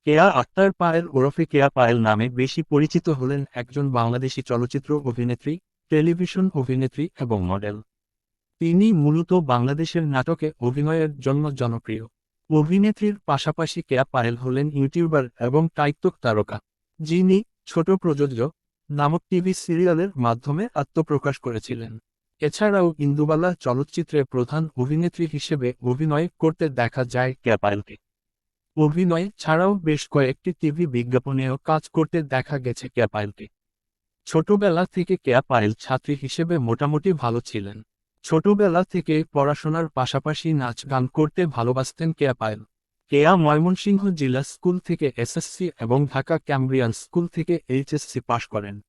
কেয়া আক্তার পায়েল ওরফে কেয়া পায়েল নামে বেশি পরিচিত হলেন একজন বাংলাদেশী চলচ্চিত্র অভিনেত্রী, টেলিভিশন অভিনেত্রী এবং মডেল। তিনি মূলত বাংলাদেশের নাটকে অভিনয়ের জন্য জনপ্রিয়। অভিনেত্রীর পাশাপাশি কেয়া পায়েল হলেন ইউটিউবার এবং টাইকটক তারকা, যিনি ছোট প্রযোজ্য নামক টিভি সিরিয়ালের মাধ্যমে আত্মপ্রকাশ করেছিলেন। এছাড়াও ইন্দুবালা চলচ্চিত্রে প্রধান অভিনেত্রী হিসেবে অভিনয় করতে দেখা যায় কেয়া পায়েলকে। অভিনয় ছাড়াও বেশ কয়েকটি টিভি বিজ্ঞাপনেও কাজ করতে দেখা গেছে কেয়া পায়েলকে। ছোটবেলা থেকে কেয়া পায়েল ছাত্রী হিসেবে মোটামুটি ভালো ছিলেন। ছোটবেলা থেকে পড়াশোনার পাশাপাশি নাচ গান করতে ভালোবাসতেন কেয়া পায়েল। কেয়া ময়মনসিংহ জিলা স্কুল থেকে এসএসসি এবং ঢাকা ক্যামব্রিয়ান স্কুল থেকে এইচএসসি পাশ করেন।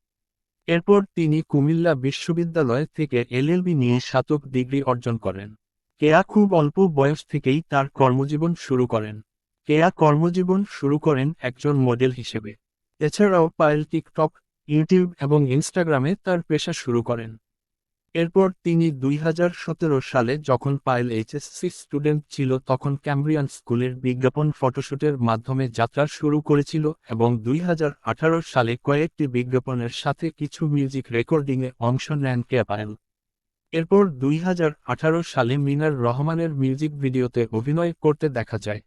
এরপর তিনি কুমিল্লা বিশ্ববিদ্যালয় থেকে এলএলবি নিয়ে স্নাতক ডিগ্রি অর্জন করেন। কেয়া খুব অল্প বয়স থেকেই তার কর্মজীবন শুরু করেন। কেয়া কর্মজীবন শুরু করেন একজন মডেল হিসেবে। এছাড়াও পায়েল টিকটক, ইউটিউব এবং ইনস্টাগ্রামে তার পেশা শুরু করেন। এরপর তিনি 2017 সালে যখন পায়েল এইচএসসি স্টুডেন্ট ছিল তখন ক্যামব্রিয়ান স্কুলের বিজ্ঞাপন ফটোশুটের মাধ্যমে যাত্রা শুরু করেছিল এবং 2018 সালে কয়েকটি বিজ্ঞাপনের সাথে কিছু মিউজিক রেকর্ডিংয়ে অংশ নেন কেয়া পায়েল। এরপর 2018 সালে মিনার রহমানের মিউজিক ভিডিওতে অভিনয় করতে দেখা যায়।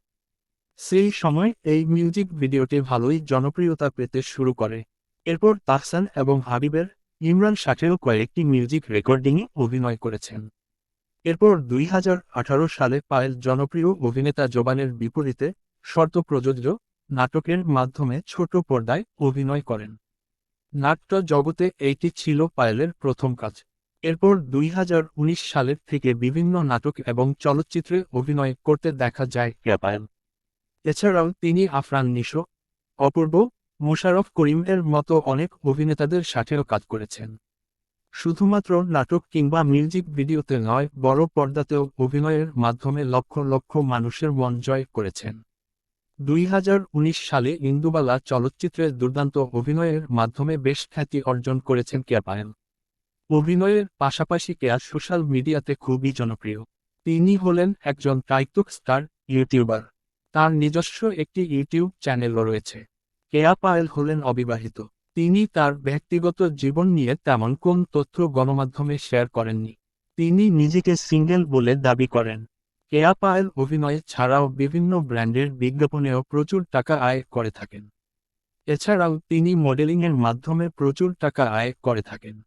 সেই সময় এই মিউজিক ভিডিওটি ভালোই জনপ্রিয়তা পেতে শুরু করে। এরপর তাহসান এবং হাবিবের, ইমরান সাথেও কয়েকটি মিউজিক রেকর্ডিংয়ে অভিনয় করেছেন। এরপর 2018 সালে পায়েল জনপ্রিয় অভিনেতা জোবানের বিপরীতে শর্ত প্রযোজ্য নাটকের মাধ্যমে ছোট পর্দায় অভিনয় করেন। নাট্য জগতে এইটি ছিল পায়েলের প্রথম কাজ। এরপর 2019 সালের থেকে বিভিন্ন নাটক এবং চলচ্চিত্রে অভিনয় করতে দেখা যায় কেয়া পায়েল। এছাড়াও তিনি আফরান নিশো, অপূর্ব, মোশাররফ করিম এর মতো অনেক অভিনেতাদের সাথেও কাজ করেছেন। শুধুমাত্র নাটক কিংবা মিউজিক ভিডিওতে নয়, বড় পর্দাতেও অভিনয়ের মাধ্যমে লক্ষ লক্ষ মানুষের মন জয় করেছেন। 2019 সালে ইন্দুবালা চলচ্চিত্রে দুর্দান্ত অভিনয়ের মাধ্যমে বেশ খ্যাতি অর্জন করেছেন কেয়া পায়েল। অভিনয়ের পাশাপাশি কেয়া সোশ্যাল মিডিয়াতে খুবই জনপ্রিয়। তিনি হলেন একজন টাইকটক স্টার ইউটিউবার। তার নিজস্ব একটি ইউটিউব চ্যানেলও রয়েছে। কেয়া পায়েল হলেন অবিবাহিত। তিনি তার ব্যক্তিগত জীবন নিয়ে তেমন কোন তথ্য গণমাধ্যমে শেয়ার করেননি। তিনি নিজেকে সিঙ্গেল বলে দাবি করেন। কেয়া পায়েল অভিনয় ছাড়াও বিভিন্ন ব্র্যান্ডের বিজ্ঞাপনেও প্রচুর টাকা আয় করে থাকেন। এছাড়াও তিনি মডেলিংয়ের মাধ্যমে প্রচুর টাকা আয় করে থাকেন।